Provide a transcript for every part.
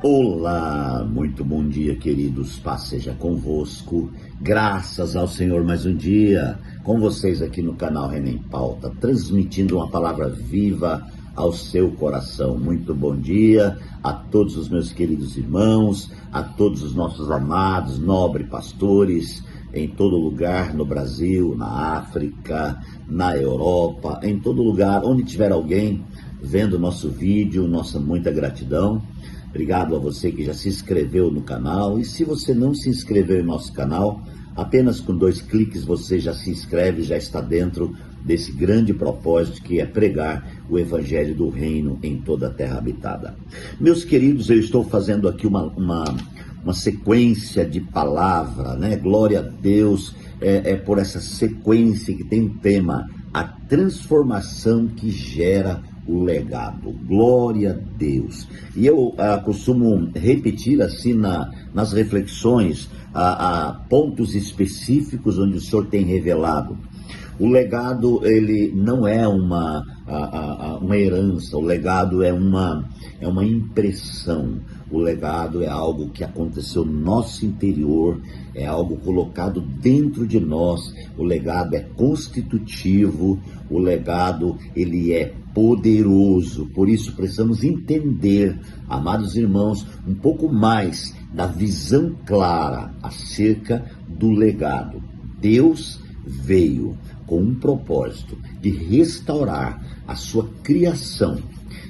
Olá, muito bom dia, queridos. Paz seja convosco. Graças ao Senhor mais um dia com vocês aqui no canal Renan em Pauta, transmitindo uma palavra viva ao seu coração. Muito bom dia a todos os meus queridos irmãos, a todos os nossos amados, nobres pastores, em todo lugar no Brasil, na África, na Europa, em todo lugar, onde tiver alguém vendo nosso vídeo, nossa muita gratidão. Obrigado a você que já se inscreveu no canal, e se você não se inscreveu em nosso canal, apenas com 2 cliques você já se inscreve, já está dentro desse grande propósito que é pregar o Evangelho do Reino em toda a terra habitada. Meus queridos, eu estou fazendo aqui uma sequência de palavra, né? Glória a Deus, por essa sequência que tem um tema: a transformação que gera o legado. Glória a Deus. E eu costumo repetir assim nas reflexões pontos específicos onde o Senhor tem revelado. O legado, ele não é uma herança, o legado é uma impressão. O legado é algo que aconteceu no nosso interior, é algo colocado dentro de nós. O legado é constitutivo, o legado, ele é poderoso. Por isso precisamos entender, amados irmãos, um pouco mais da visão clara acerca do legado. Deus veio com um propósito de restaurar a sua criação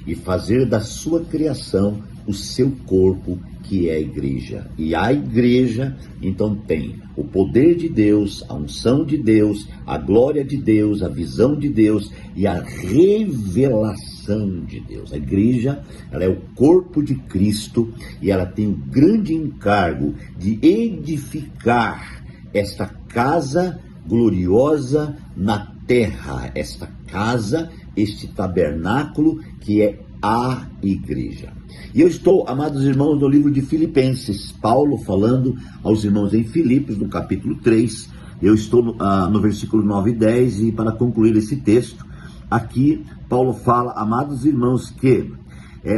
e fazer da sua criação o seu corpo, que é a igreja. E a igreja, então, tem o poder de Deus, a unção de Deus, a glória de Deus, a visão de Deus e a revelação de Deus. A igreja, ela é o corpo de Cristo e ela tem o grande encargo de edificar esta casa gloriosa na terra, esta casa, este tabernáculo que é a igreja. E eu estou, amados irmãos, no livro de Filipenses, Paulo falando aos irmãos em Filipos, no capítulo 3, eu estou no versículo 9 e 10, e para concluir esse texto, aqui Paulo fala, amados irmãos, que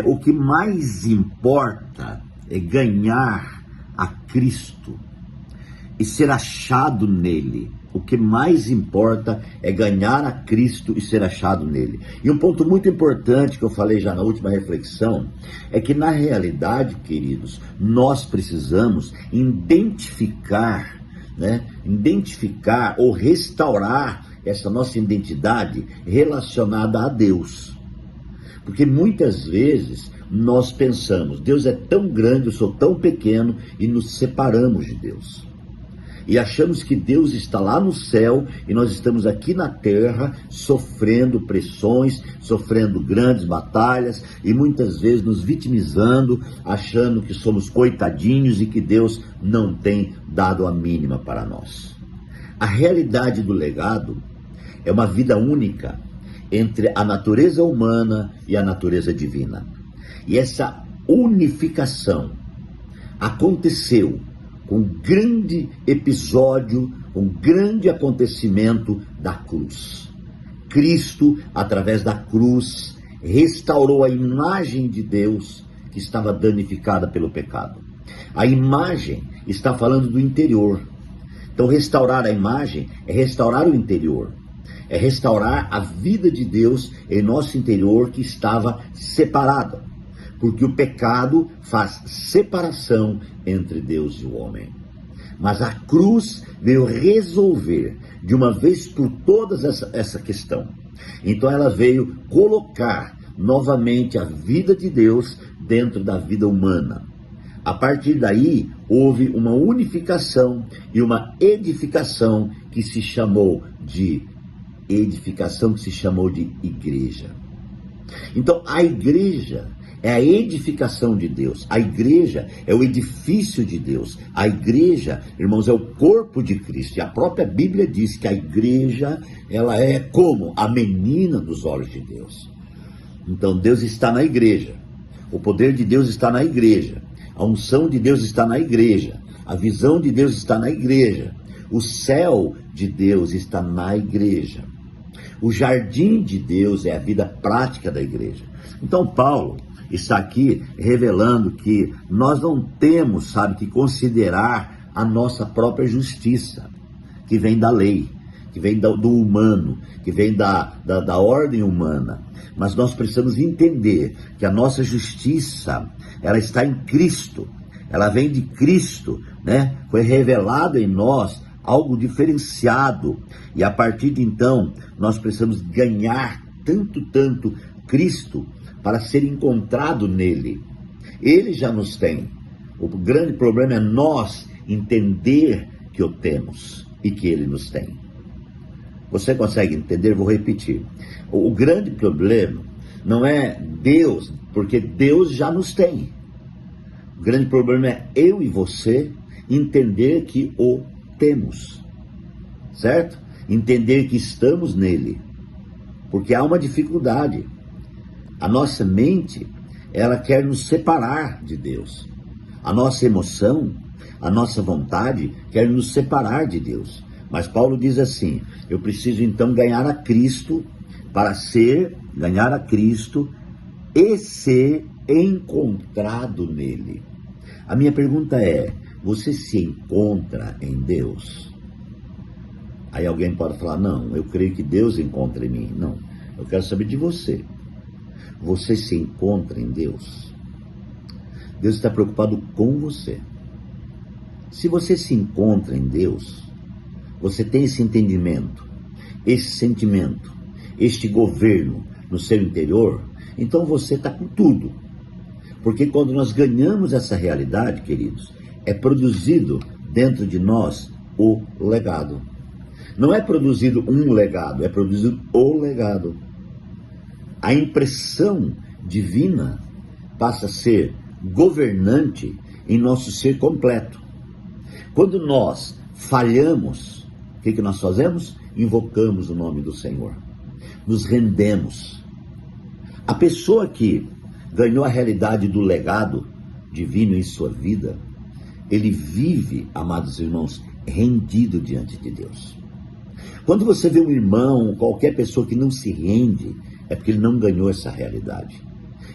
o que mais importa é ganhar a Cristo e ser achado nele. O que mais importa é ganhar a Cristo e ser achado nele. E um ponto muito importante que eu falei já na última reflexão é que, na realidade, queridos, nós precisamos identificar ou restaurar essa nossa identidade relacionada a Deus. Porque muitas vezes nós pensamos, Deus é tão grande, eu sou tão pequeno, e nos separamos de Deus. E achamos que Deus está lá no céu e nós estamos aqui na terra sofrendo pressões, sofrendo grandes batalhas e muitas vezes nos vitimizando, achando que somos coitadinhos e que Deus não tem dado a mínima para nós. A realidade do legado é uma vida única entre a natureza humana e a natureza divina. E essa unificação aconteceu com um grande episódio, um grande acontecimento da cruz. Cristo, através da cruz, restaurou a imagem de Deus que estava danificada pelo pecado. A imagem está falando do interior. Então, restaurar a imagem é restaurar o interior. É restaurar a vida de Deus em nosso interior que estava separada. Porque o pecado faz separação entre Deus e o homem. Mas a cruz veio resolver de uma vez por todas essa questão. Então ela veio colocar novamente a vida de Deus dentro da vida humana. A partir daí houve uma unificação e uma edificação que se chamou de igreja. Então a igreja é a edificação de Deus. A igreja é o edifício de Deus. A igreja, irmãos, é o corpo de Cristo. E a própria Bíblia diz que a igreja, ela é como? A menina dos olhos de Deus. Então Deus está na igreja. O poder de Deus está na igreja. A unção de Deus está na igreja. A visão de Deus está na igreja. O céu de Deus está na igreja. O jardim de Deus é a vida prática da igreja. Então Paulo está aqui revelando que nós não temos, que considerar a nossa própria justiça, que vem da lei, que vem do humano, que vem da ordem humana. Mas nós precisamos entender que a nossa justiça, ela está em Cristo, ela vem de Cristo, né? Foi revelado em nós algo diferenciado, e a partir de então, nós precisamos ganhar tanto Cristo para ser encontrado nele. Ele já nos tem. O grande problema é nós entender que o temos e que ele nos tem. Você consegue entender? Vou repetir. O grande problema não é Deus, porque Deus já nos tem. O grande problema é eu e você entender que o temos, certo? Entender que estamos nele, porque há uma dificuldade. A nossa mente, ela quer nos separar de Deus. A nossa emoção, a nossa vontade quer nos separar de Deus. Mas Paulo diz assim: eu preciso então ganhar a Cristo para ganhar a Cristo e ser encontrado nele. A minha pergunta é: você se encontra em Deus? Aí alguém pode falar: não, eu creio que Deus encontra em mim. Não, eu quero saber de você. Você se encontra em Deus? Deus está preocupado com você. Se você se encontra em Deus, você tem esse entendimento, esse sentimento, este governo no seu interior, então você está com tudo. Porque quando nós ganhamos essa realidade, queridos, é produzido dentro de nós o legado. Não é produzido um legado, é produzido o legado. A impressão divina passa a ser governante em nosso ser completo. Quando nós falhamos, o que nós fazemos? Invocamos o nome do Senhor. Nos rendemos. A pessoa que ganhou a realidade do legado divino em sua vida, ele vive, amados irmãos, rendido diante de Deus. Quando você vê um irmão, qualquer pessoa que não se rende, é porque ele não ganhou essa realidade.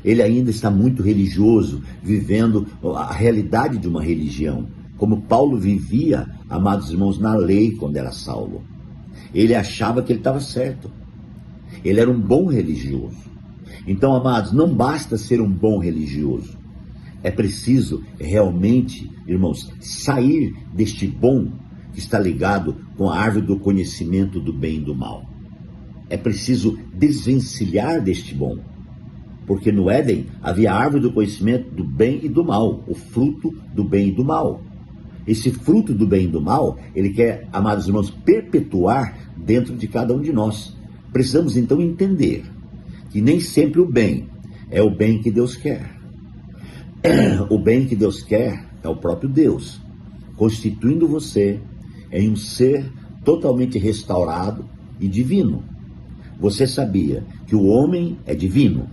Ele ainda está muito religioso, vivendo a realidade de uma religião, como Paulo vivia, amados irmãos, na lei quando era Saulo. Ele achava que ele estava certo. Ele era um bom religioso. Então, amados, não basta ser um bom religioso. É preciso realmente, irmãos, sair deste bom que está ligado com a árvore do conhecimento do bem e do mal. É preciso desvencilhar deste bom. Porque no Éden havia a árvore do conhecimento do bem e do mal, o fruto do bem e do mal. Esse fruto do bem e do mal, ele quer, amados irmãos, perpetuar dentro de cada um de nós. Precisamos então entender que nem sempre o bem é o bem que Deus quer. O bem que Deus quer é o próprio Deus, constituindo você em um ser totalmente restaurado e divino. Você sabia que o homem é divino?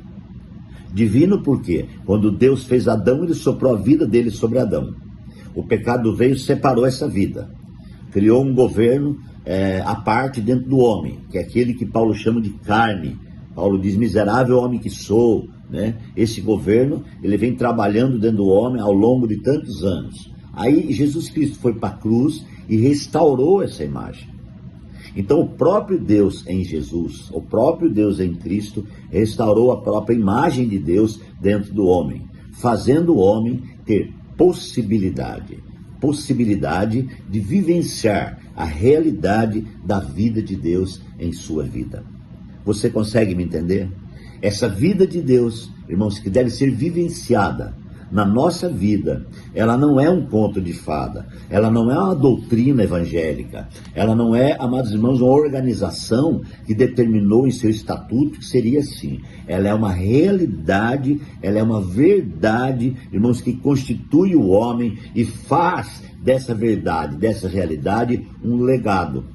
Divino porque quando Deus fez Adão, ele soprou a vida dele sobre Adão. O pecado veio e separou essa vida. Criou um governo à parte dentro do homem, que é aquele que Paulo chama de carne. Paulo diz: miserável homem que sou, né? Esse governo, ele vem trabalhando dentro do homem ao longo de tantos anos. Aí Jesus Cristo foi para a cruz e restaurou essa imagem. Então o próprio Deus em Jesus, o próprio Deus em Cristo, restaurou a própria imagem de Deus dentro do homem, fazendo o homem ter possibilidade de vivenciar a realidade da vida de Deus em sua vida. Você consegue me entender? Essa vida de Deus, irmãos, que deve ser vivenciada na nossa vida, ela não é um conto de fada, ela não é uma doutrina evangélica, ela não é, amados irmãos, uma organização que determinou em seu estatuto que seria assim. Ela é uma realidade, ela é uma verdade, irmãos, que constitui o homem e faz dessa verdade, dessa realidade, um legado.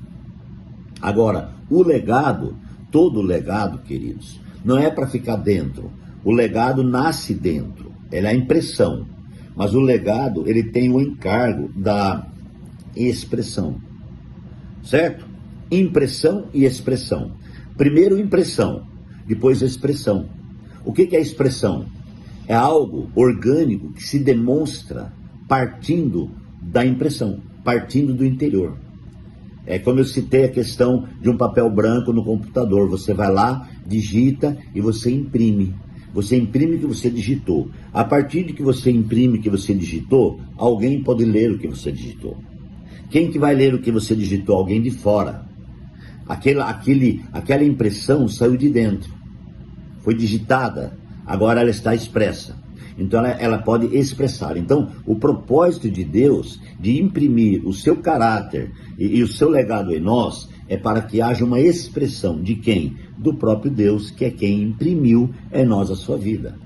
Agora, o legado, todo legado, queridos, não é para ficar dentro. O legado nasce dentro. Ela é a impressão, mas o legado, ele tem o encargo da expressão, certo? Impressão e expressão. Primeiro impressão, depois expressão. O que é expressão? É algo orgânico que se demonstra partindo da impressão, partindo do interior. É como eu citei a questão de um papel branco no computador. Você vai lá, digita e você imprime. Você imprime o que você digitou. A partir de que você imprime o que você digitou, alguém pode ler o que você digitou. Quem que vai ler o que você digitou? Alguém de fora. Aquela impressão saiu de dentro. Foi digitada, agora ela está expressa. Então ela pode expressar. Então o propósito de Deus de imprimir o seu caráter e o seu legado em nós é para que haja uma expressão de quem? Do próprio Deus, que é quem imprimiu em nós a sua vida.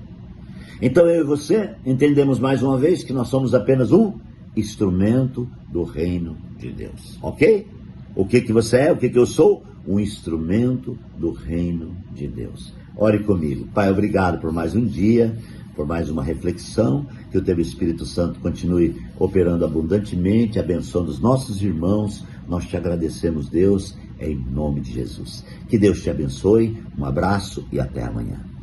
Então eu e você entendemos mais uma vez que nós somos apenas um instrumento do reino de Deus, ok? O que você é, o que eu sou? Um instrumento do reino de Deus. Ore comigo. Pai, obrigado por mais um dia, por mais uma reflexão, que o teu Espírito Santo continue operando abundantemente, abençoando os nossos irmãos. Nós te agradecemos, Deus, em nome de Jesus. Que Deus te abençoe, um abraço e até amanhã.